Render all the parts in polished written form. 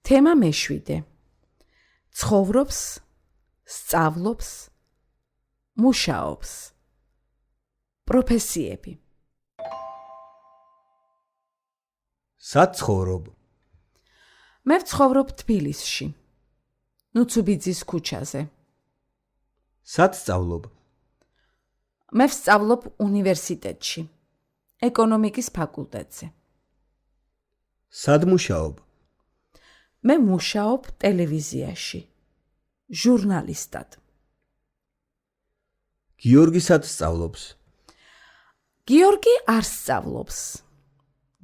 თემა მე-7. ცხოვრობს, სწავლობს, მუშაობს. პროფესიები. სად ცხოვრობ? მე ვცხოვრობ თბილისში, ნუცუბიძის ქუჩაზე. სად სწავლობ? მე ვსწავლობ უნივერსიტეტში, ეკონომიკის ფაკულტეტზე. სად მუშაობ? მე მუშაობ ტელევიზიაში, ჟურნალისტად. გიორგი სად სწავლობს? გიორგი არ სწავლობს.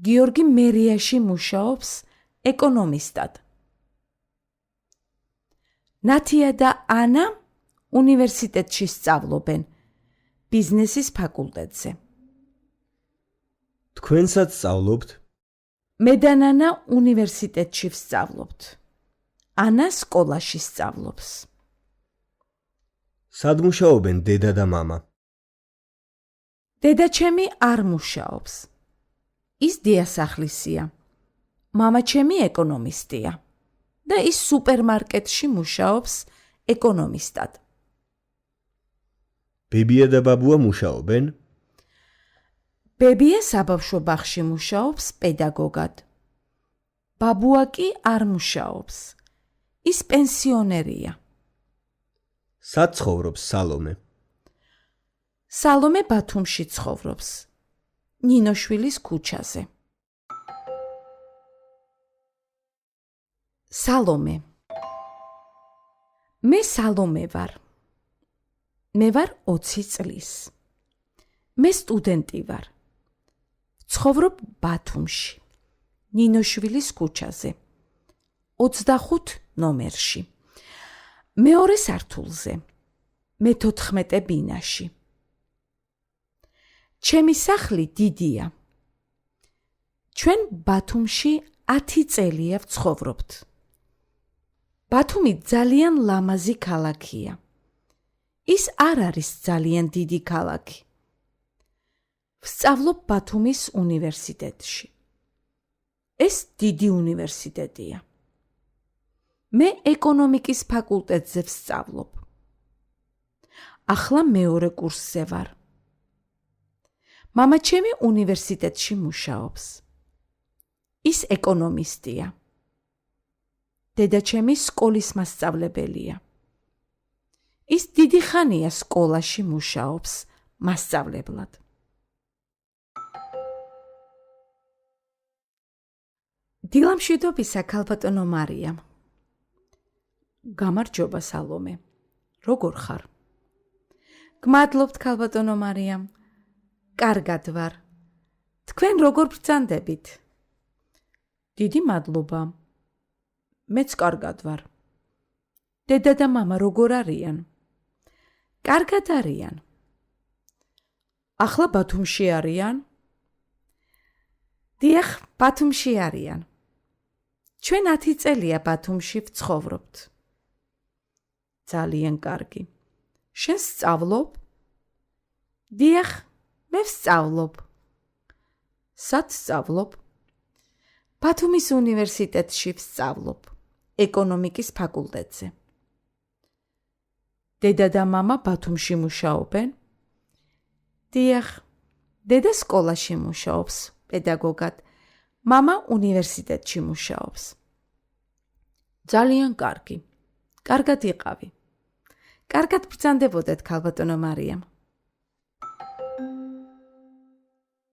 გიორგი მერიაში მუშაობს ეკონომისტად. ნათია და ანა უნივერსიტეტში სწავლობენ, ბიზნესის ფაკულტეტზე. თქვენ სად სწავლობთ? მე და ნანა უნივერსიტეტში ვსწავლობთ. ანა სკოლაში სწავლობს. სად მუშაობენ დედა და მამა? დედაჩემი არ მუშაობს. ის დიასახლისია. მამაჩემი ეკონომისტია და ის სუპერმარკეტში მუშაობს ეკონომისტად. ბებია და ბაბუა მუშაობენ? ბებია საბავშვო ბაღში მუშაობს პედაგოგად. ბაბუა კი არ მუშაობს. ის პენსიონერია. სად ცხოვრობს სალომე? სალომე ბათუმში ცხოვრობს, ნინოშვილის ქუჩაზე. სალომე. მე სალომე ვარ. მე ვარ 20 წლის. მე სტუდენტი ვარ. ვცხოვრობ ბათუმში, ნინოშვილის ქუჩაზე, 25 ნომერში. მეორე სართულზე, მე-14 ბინაში. ჩემი სახლი დიდია. ჩვენ ბათუმში 10 წელია ვცხოვრობთ. ბათუმი ძალიან ლამაზი ქალაქია. ის არ არის ძალიან დიდი ქალაქი. ვსწავლობ ბათუმის უნივერსიტეტში. ეს დიდი უნივერსიტეტია. მე ეკონომიკის ფაკულტეტზე ვსწავლობ. ახლა მეორე კურსზე ვარ. მამაჩემი უნივერსიტეტში მუშაობს. ის ეკონომისტია. დედაჩემი სკოლის მასწავლებელია. ის დიდი ხანია სკოლაში მუშაობს მასწავლებლად. დილამშვიდობისა, ქალბატონო მარიამ. გამარჯობა სალომე. როგორ ხარ? გმადლობთ, ქალბატონო მარიამ. კარგად ვარ. თქვენ როგორ ბრძანდებით? დიდი მადლობა. მეც კარგად ვარ. დედა და მამა როგორ არიან? კარგად არიან. ახლა ბათუმში არიან? დიახ, ბათუმში არიან. ჩვენ 10 წელია ბათუმში ვცხოვრობთ. ძალიან კარგი. შენ სწავლობ? დიახ, მე ვსწავლობ. სად სწავლობ? ბათუმის უნივერსიტეტში ვსწავლობ, ეკონომიკის ფაკულტეტზე. დედა და მამა ბათუმში მუშაობენ? დიახ, დედა სკოლაში მუშაობს, პედაგოგად. მამა უნივერსიტეტში მუშაობს. ძალიან კარგი. კარგად იყავი. კარგად ბრძანდებოდეთ, ქალბატონო მარიამ.